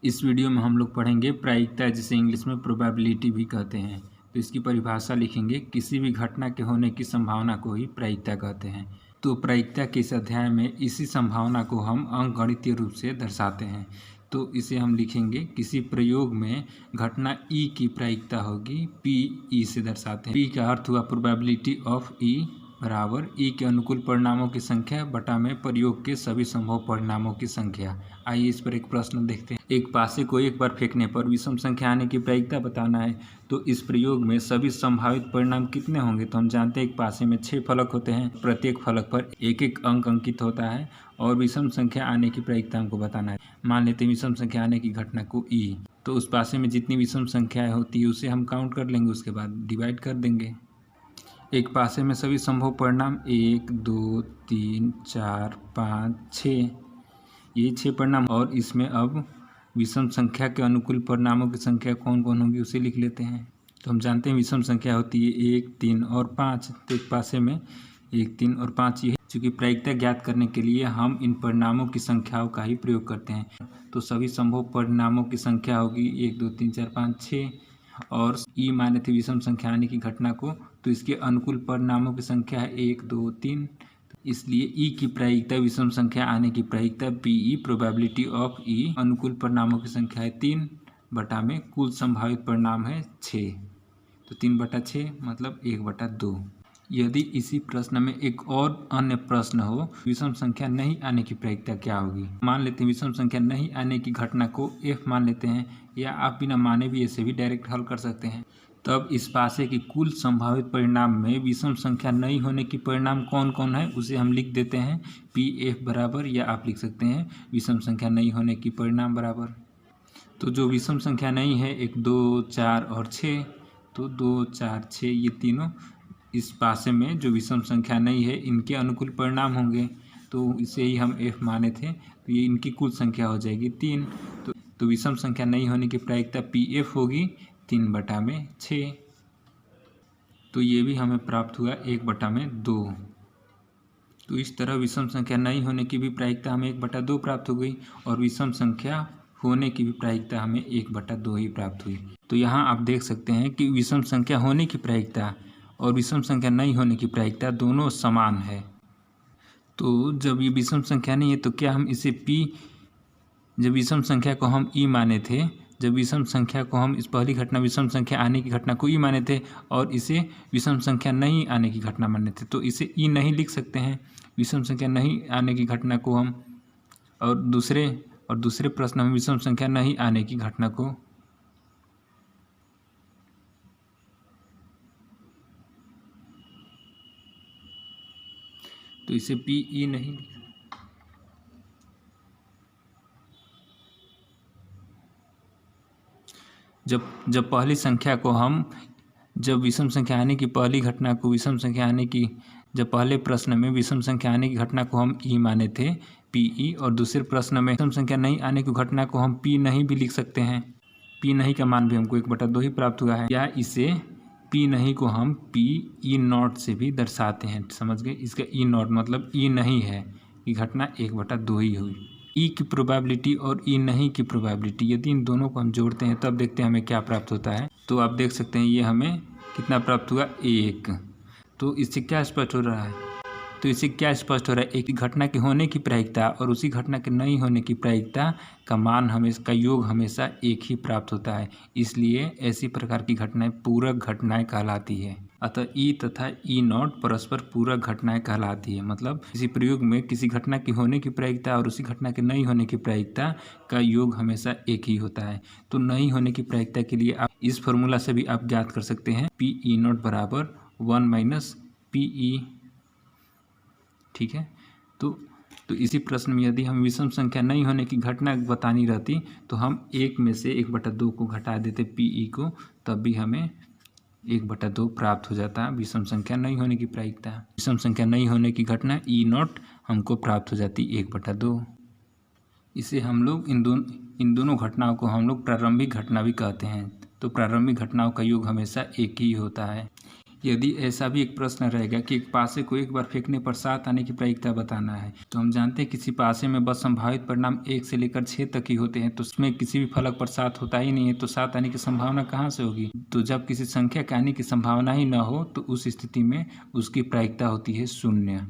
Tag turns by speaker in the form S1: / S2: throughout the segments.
S1: इस वीडियो में हम लोग पढ़ेंगे प्रायिकता, जिसे इंग्लिश में प्रोबेबिलिटी भी कहते हैं। तो इसकी परिभाषा लिखेंगे, किसी भी घटना के होने की संभावना को ही प्रायिकता कहते हैं। तो प्रायिकता के इस अध्याय में इसी संभावना को हम अंकगणितीय रूप से दर्शाते हैं। तो इसे हम लिखेंगे, किसी प्रयोग में घटना ई की प्रायिकता होगी पी ई से दर्शाते हैं। पी का अर्थ हुआ प्रोबेबिलिटी ऑफ ई बराबर ई के अनुकूल परिणामों की संख्या बटा में प्रयोग के सभी संभव परिणामों की संख्या। आइए इस पर एक प्रश्न देखते हैं। एक पासे को एक बार फेंकने पर विषम संख्या आने की प्रायिकता बताना है। तो इस प्रयोग में सभी संभावित परिणाम कितने होंगे? तो हम जानते हैं एक पासे में 6 फलक होते हैं, प्रत्येक फलक पर एक एक अंक अंकित होता है और विषम संख्या आने की प्रायिकता हमको बताना है। मान लेते हैं विषम संख्या आने की घटना को ई। तो उस पासे में जितनी विषम संख्याएँ होती है उसे हम काउंट कर लेंगे, उसके बाद डिवाइड कर देंगे। एक पासे में सभी संभव परिणाम 1 2 3 4 5 6, ये 6 परिणाम, और इसमें अब विषम संख्या के अनुकूल परिणामों की संख्या कौन कौन होगी उसे लिख लेते हैं। तो हम जानते हैं विषम संख्या होती है 1 3 और 5। तो एक पासे में 1 3 और 5 ये है। चूँकि प्रायिकता ज्ञात करने के लिए हम इन परिणामों की संख्याओं का ही प्रयोग करते हैं। तो सभी संभव परिणामों की संख्या होगी 1 2 3 4 5 6, और ई माने थे विषम संख्या आने की घटना को, तो इसके अनुकूल परिणामों की संख्या है 1 2 3। इसलिए ई की प्रायिकता विषम संख्या आने की प्रायिकता पी ई प्रोबेबिलिटी ऑफ ई अनुकूल परिणामों की संख्या है 3 बटा में कुल संभावित परिणाम है 6। तो 3 बटा 6 मतलब 1 बटा 2। यदि इसी प्रश्न में एक और अन्य प्रश्न हो, विषम संख्या नहीं आने की प्रायिकता क्या होगी? मान लेते हैं विषम संख्या नहीं आने की घटना को एफ मान लेते हैं, या आप बिना माने भी ऐसे भी डायरेक्ट हल कर सकते हैं। तब इस पासे की कुल संभावित परिणाम में विषम संख्या नहीं होने की परिणाम कौन कौन है उसे हम लिख देते हैं पी एफ बराबर, या आप लिख सकते हैं विषम संख्या नहीं होने की परिणाम बराबर। तो जो विषम संख्या नहीं है 1 2 4 और 6, तो 2 4 6 ये तीनों इस पासे में जो विषम संख्या नहीं है इनके अनुकूल परिणाम होंगे। तो इसे ही हम एफ माने थे, तो ये इनकी कुल संख्या हो जाएगी 3। तो विषम संख्या नहीं होने की प्रायिकता पी एफ होगी 3 बटा में 6। तो ये भी हमें प्राप्त हुआ 1 बटा में 2। तो इस तरह विषम संख्या नहीं होने की भी प्रायिकता हमें 1 बटा 2 प्राप्त हो गई, और विषम संख्या होने की भी प्रायिकता हमें 1 बटा 2 ही प्राप्त हुई। तो यहाँ आप देख सकते हैं कि विषम संख्या होने की प्रायिकता और विषम संख्या नहीं होने की प्रायिकता दोनों समान है। तो जब ये विषम संख्या नहीं है तो क्या हम इसे पी, जब विषम संख्या को हम ई माने थे, जब विषम संख्या को हम इस पहली घटना विषम संख्या आने की घटना को ई माने थे और इसे विषम संख्या नहीं आने की घटना माने थे, तो इसे ई नहीं लिख सकते हैं विषम संख्या नहीं आने की घटना को हम, और दूसरे प्रश्न में विषम संख्या नहीं आने की घटना को तो इसे पी ई नहीं। जब पहली संख्या को हम, जब विषम संख्या आने की पहली घटना को विषम संख्या आने की, जब पहले प्रश्न में विषम संख्या आने की घटना को हम ई माने थे पी ई, और दूसरे प्रश्न में विषम संख्या नहीं आने की घटना को हम पी नहीं भी लिख सकते हैं। पी नहीं का मान भी हमको 1 बटा 2 ही प्राप्त हुआ है, या इसे पी नहीं को हम पी ई नॉट से भी दर्शाते हैं। समझ गए? इसका ई नॉट मतलब ई नहीं है कि घटना 1 बटा 2 ही हुई। ई की प्रोबेबिलिटी और ई नहीं की प्रोबेबिलिटी, यदि इन दोनों को हम जोड़ते हैं तब देखते हैं हमें क्या प्राप्त होता है। तो आप देख सकते हैं ये हमें कितना प्राप्त हुआ 1। तो इससे क्या स्पष्ट हो रहा है? तो इससे क्या स्पष्ट हो रहा है? एक घटना के होने की प्रायिकता और उसी घटना के नहीं होने की प्रायिकता का मान हमेशा, का योग हमेशा एक ही प्राप्त होता है। इसलिए ऐसी प्रकार की घटनाएं पूरक घटनाएं कहलाती है। अतः ई तथा ई नॉट परस्पर पूरक घटनाएं कहलाती है। मतलब किसी प्रयोग में किसी घटना की होने की प्रायिकता और उसी घटना के नहीं होने की प्रायिकता का योग हमेशा एक ही होता है। तो नहीं होने की प्रायिकता के लिए आप इस फॉर्मूला से भी आप ज्ञात कर सकते हैं, पी ई नॉट बराबर 1 माइनस पी ई। ठीक है। तो इसी प्रश्न में यदि हम विषम संख्या नहीं होने की घटना बतानी रहती तो हम 1 में से 1 बटा 2 को घटा देते पी ई को, तब भी हमें 1 बटा 2 प्राप्त हो जाता विषम संख्या नहीं होने की प्रायिकता। विषम संख्या नहीं होने की घटना ई नॉट हमको प्राप्त हो जाती 1 बटा 2। इसे हम लोग इन दोनों घटनाओं को हम लोग प्रारंभिक घटना भी कहते हैं। तो प्रारंभिक घटनाओं का योग हमेशा एक ही होता है। यदि ऐसा भी एक प्रश्न रहेगा कि एक पासे को एक बार फेंकने पर 7 आने की प्रायिकता बताना है, तो हम जानते हैं किसी पासे में बस संभावित परिणाम 1 से लेकर 6 तक ही होते हैं, तो उसमें किसी भी फलक पर 7 होता ही नहीं है, तो 7 आने की संभावना कहाँ से होगी। तो जब किसी संख्या के आने की संभावना ही न हो तो उस स्थिति में उसकी प्रायिकता होती है 0।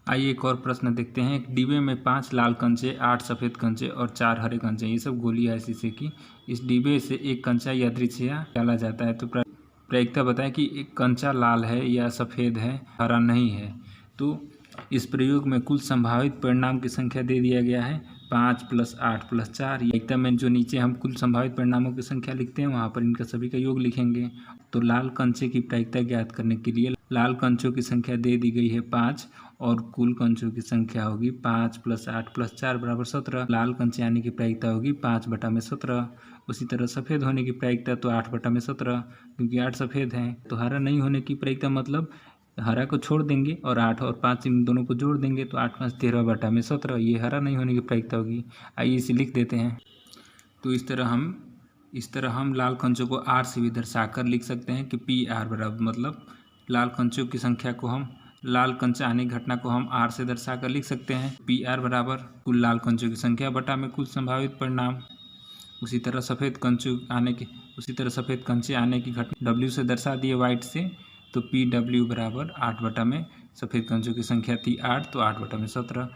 S1: आइए एक और प्रश्न देखते हैं। एक डिब्बे में 5 लाल कंचे, 8 सफ़ेद कंचे और 4 हरे कंचे, ये सब गोलियां है शीशे की। इस डिब्बे से एक कंचा यादृच्छिया डाला जाता है, तो प्रायिकता बताएं कि एक कंचा लाल है या सफ़ेद है, हरा नहीं है। तो इस प्रयोग में कुल संभावित परिणाम की संख्या दे दिया गया है 5 + 8 + 4। एकदम में जो नीचे हम कुल संभावित परिणामों की संख्या लिखते हैं वहाँ पर इनका सभी का योग लिखेंगे। तो लाल कंचे की प्रायिकता ज्ञात करने के लिए लाल कंचों की संख्या दे दी गई है 5 और कुल कंचों की संख्या होगी 5 + 8 + 4 = 17। लाल कंचे आने की प्रायिकता होगी 5/17। उसी तरह सफ़ेद होने की प्रायिकता तो 8/17, क्योंकि 8 सफ़ेद हैं। तो हरा नहीं होने की प्रायिकता मतलब हरा को छोड़ देंगे और 8 और 5 इन दोनों को जोड़ देंगे, तो 8 × 5 = 13/17, ये हरा नहीं होने की प्रायिकता होगी। आइए इसे लिख देते हैं। तो इस तरह हम लाल कंचों को R से भी दर्शाकर लिख सकते हैं कि PR बराबर, मतलब लाल कंचों की संख्या को हम लाल कंचा आने की घटना को हम R से दर्शाकर लिख सकते हैं। PR बराबर कुल लाल कंचों की संख्या बटा में कुल संभावित परिणाम। उसी तरह सफ़ेद कंचे आने की घटना W से दर्शा दिए वाइट से, तो PW बराबर 8 में सफ़ेद कंचों की संख्या थी 8, तो 8/17।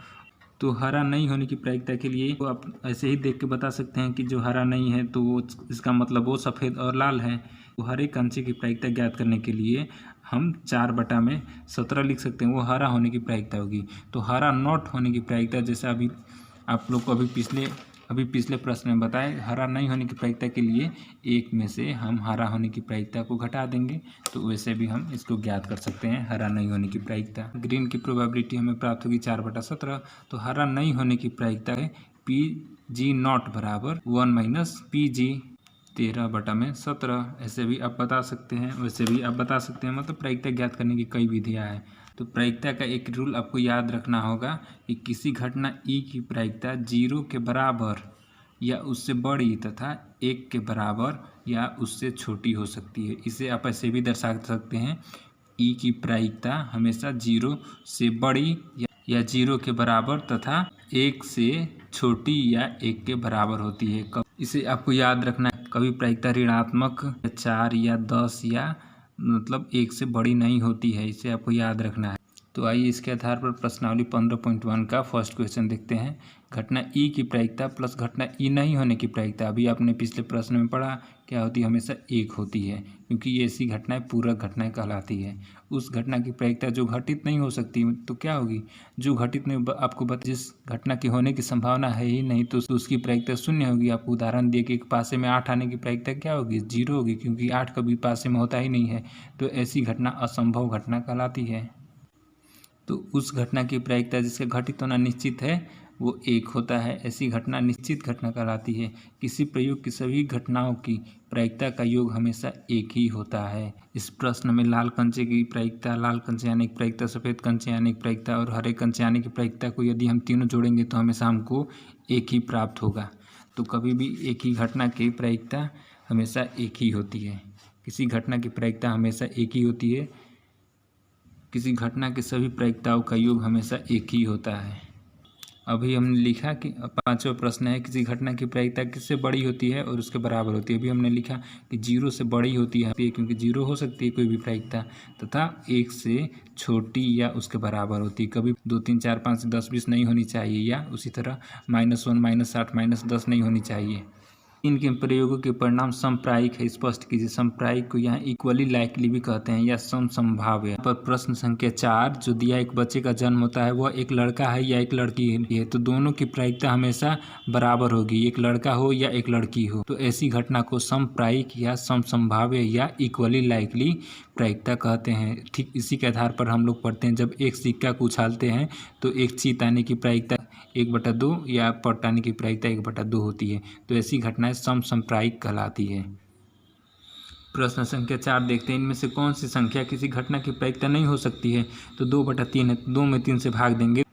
S1: तो हरा नहीं होने की प्रायिकता के लिए तो आप ऐसे ही देख के बता सकते हैं कि जो हरा नहीं है तो वो इसका मतलब वो सफ़ेद और लाल है। तो हरे कंचे की प्रायिकता ज्ञात करने के लिए हम 4/17 लिख सकते हैं, वो हरा होने की प्रायिकता होगी। तो हरा नॉट होने की प्रायिकता, जैसा अभी आप लोग को अभी पिछले प्रश्न में बताए, हरा नहीं होने की प्रायिकता के लिए एक में से हम हरा होने की प्रायिकता को घटा देंगे, तो वैसे भी हम इसको ज्ञात कर सकते हैं हरा नहीं होने की प्रायिकता। ग्रीन की प्रोबेबिलिटी हमें प्राप्त होगी 4/17। तो हरा नहीं होने की प्रायिकता है PG0 बराबर 1 - PG 13/17। ऐसे भी आप बता सकते हैं, वैसे भी आप बता सकते हैं, मतलब प्रायिकता ज्ञात करने की कई विधियाँ हैं। तो प्रायिकता का एक रूल आपको याद रखना होगा कि किसी घटना E की प्रायिकता 0 के बराबर या उससे बड़ी तथा 1 के बराबर या उससे छोटी हो सकती है। इसे आप ऐसे भी दर्शा सकते हैं, E की प्रायिकता हमेशा 0 से बड़ी या 0 के बराबर तथा 1 से छोटी या 1 के बराबर होती है। इसे आपको याद रखना है, कभी प्रायिकता ऋणात्मक 4 या 10 या मतलब 1 से बड़ी नहीं होती है, इसे आपको याद रखना है। तो आइए इसके आधार पर प्रश्नावली 15.1 का फर्स्ट क्वेश्चन देखते हैं। घटना E की प्रायिकता प्लस घटना E नहीं होने की प्रायिकता, अभी आपने पिछले प्रश्न में पढ़ा, क्या होती है, हमेशा 1 होती है, क्योंकि ये ऐसी घटनाएं पूरक घटनाएं कहलाती है। उस घटना की प्रायिकता जो घटित नहीं हो सकती तो क्या होगी, जो घटित नहीं, आपको जिस घटना की होने की संभावना है ही नहीं तो उसकी प्रायिकता 0 होगी। आपको उदाहरण दिए कि एक पासे में 8 आने की प्रायिकता क्या होगी, 0 होगी, क्योंकि 8 कभी पासे में होता ही नहीं है। तो ऐसी घटना असंभव घटना कहलाती है। तो उस घटना की प्रायिकता जिसका घटित होना निश्चित है वो 1 होता है, ऐसी घटना निश्चित घटना कहलाती है। किसी प्रयोग की सभी घटनाओं की प्रायिकता का योग हमेशा 1 ही होता है। इस प्रश्न में लाल कंचे की प्रायिकता, लाल कंचे आने की प्रायिकता, सफ़ेद कंचे आने की प्रायिकता और हरे कंचे आने की प्रायिकता को यदि हम तीनों जोड़ेंगे तो हमेशा हमको 1 ही प्राप्त होगा। तो कभी भी एक ही घटना की प्रायिकता हमेशा 1 ही होती है। किसी घटना की प्रायिकता हमेशा 1 ही होती है। किसी घटना के सभी प्रायिकताओं का योग हमेशा 1 ही होता है। अभी हमने लिखा कि 5वां प्रश्न है, किसी घटना की प्रायिकता किससे बड़ी होती है और उसके बराबर होती है। अभी हमने लिखा कि 0 से बड़ी होती है, क्योंकि 0 हो सकती है कोई भी प्रायिकता, तथा 1 से छोटी या उसके बराबर होती है। कभी 2, 3, 4, 5, 10, 20 नहीं होनी चाहिए, या उसी तरह -1, -8, -10 नहीं होनी चाहिए। इनके प्रयोगों के परिणाम समप्रायिक है, स्पष्ट कीजिए। समप्रायिक को यहाँ इक्वली लाइकली भी कहते हैं या समसंभाव्य। पर प्रश्न संख्या 4 जो दिया, एक बच्चे का जन्म होता है, वह एक लड़का है या एक लड़की है, तो दोनों की प्रायिकता हमेशा बराबर होगी, एक लड़का हो या एक लड़की हो। तो ऐसी घटना को समप्रायिक या समसंभाव्य या इक्वली लाइकली प्रायिकता कहते हैं। ठीक इसी के आधार पर हम लोग पढ़ते हैं, जब एक सिक्का को उछालते हैं तो एक चीत आने की प्रायिकता 1/2 या पट आने की प्रायिकता 1/2 होती है। तो ऐसी घटनाएं समसंप्रायिक कहलाती है। प्रश्न संख्या 4 देखते हैं, इनमें से कौन सी संख्या किसी घटना की प्रायिकता नहीं हो सकती है। तो 2/3 है, 2 में 3 से भाग देंगे,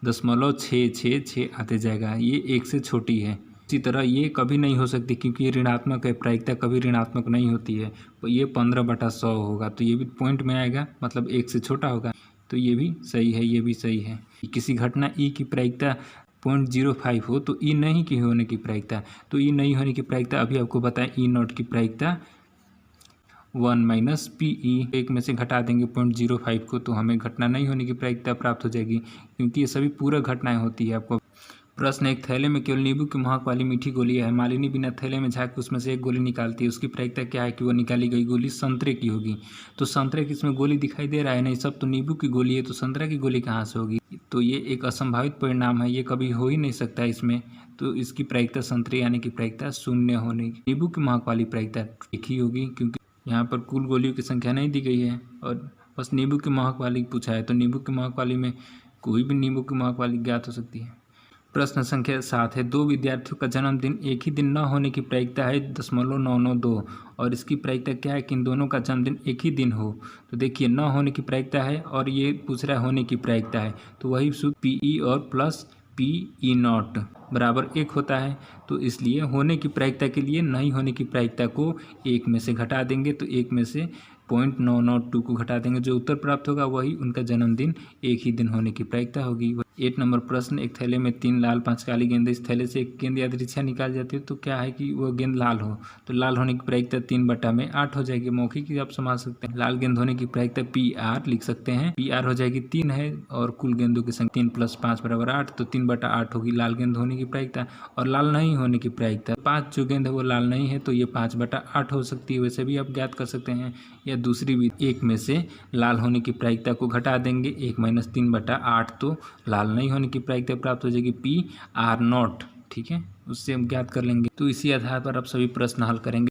S1: 0.666 आते जाएगा, ये 1 से छोटी है। इसी तरह ये कभी नहीं हो सकती क्योंकि ये ऋणात्मक है, प्रायिकता कभी ऋणात्मक नहीं होती है। तो ये 15/100 होगा, तो ये भी पॉइंट में आएगा, मतलब 1 से छोटा होगा। तो ये भी सही है, ये भी सही है। किसी घटना ई की प्रायिकता 0.05 हो तो ई नहीं की होने की प्रायिकता, तो ई नहीं होने की प्रायिकता अभी आपको बताएं, ई नॉट की प्रायिकता 1 - PE, एक में से घटा देंगे 0.05 को तो हमें घटना नहीं होने की प्रायिकता प्राप्त हो जाएगी, क्योंकि ये सभी पूरक घटनाएं होती है। आपको प्रश्न, एक थैले में केवल नींबू की महक वाली मीठी गोलियां है। मालिनी बिना थैले में झाँक उसमें से एक गोली निकालती है, उसकी प्रायिकता क्या है कि वो निकाली गई गोली संतरे की होगी। तो संतरे की इसमें गोली दिखाई दे रहा है नहीं, सब तो नींबू की गोली है, तो संतरा की गोली कहाँ से होगी। तो ये एक असंभावित परिणाम है, ये कभी हो ही नहीं सकता इसमें। तो इसकी प्रायिकता संतरे यानी कि प्रायिकता 0 होने की। नींबू की महक वाली प्रायिकता एक ही होगी, क्योंकि यहाँ पर कुल गोलियों की संख्या नहीं दी गई है और बस नींबू की महक वाली पूछा है, तो नींबू की महक वाली में कोई भी नींबू की महक वाली ज्ञात हो सकती है। प्रश्न संख्या 7 है, 2 विद्यार्थियों का जन्मदिन एक ही दिन न होने की प्रायिकता है 0.992 और इसकी प्रायिकता क्या है कि इन दोनों का जन्मदिन एक ही दिन हो। तो देखिए, न होने की प्रायिकता है और ये पूछ रहा है होने की प्रायिकता है, तो वही सूत्र PE और प्लस PE0 बराबर 1 होता है। तो इसलिए होने की प्रायिकता के लिए नहीं होने की प्रायिकता को 1 में से घटा देंगे, तो 1 में से 0.992 को घटा देंगे, जो उत्तर प्राप्त होगा वही उनका जन्मदिन एक ही दिन होने की प्रायिकता होगी। 8 नंबर प्रश्न, एक थैले में 3 लाल 5 काली गेंद, इस थैले से एक गेंद यादृच्छा निकाल जाती है, तो क्या है कि वो गेंद लाल हो, तो लाल होने की प्रायिकता 3/8 हो जाएगी। मौखिक ही आप समझ सकते हैं। लाल गेंद होने की प्रायिकता PR लिख सकते हैं, PR हो जाएगी 3 है और कुल गेंदों की संख्या 3 + 5 = 8, तो 3/8 होगी लाल गेंद होने की प्रायिकता। और लाल नहीं होने की प्रायिकता 5 जो गेंद है वो लाल नहीं है, तो ये 5/8 हो सकती है। वैसे भी आप ज्ञात कर सकते हैं, या दूसरी भी 1 में से लाल होने की प्रायिकता को घटा देंगे, 1 - 3/8, तो लाल नहीं होने की प्रायिकता प्राप्त हो जाएगी PR0। ठीक है, उससे हम ज्ञात कर लेंगे। तो इसी आधार पर आप सभी प्रश्न हल करेंगे।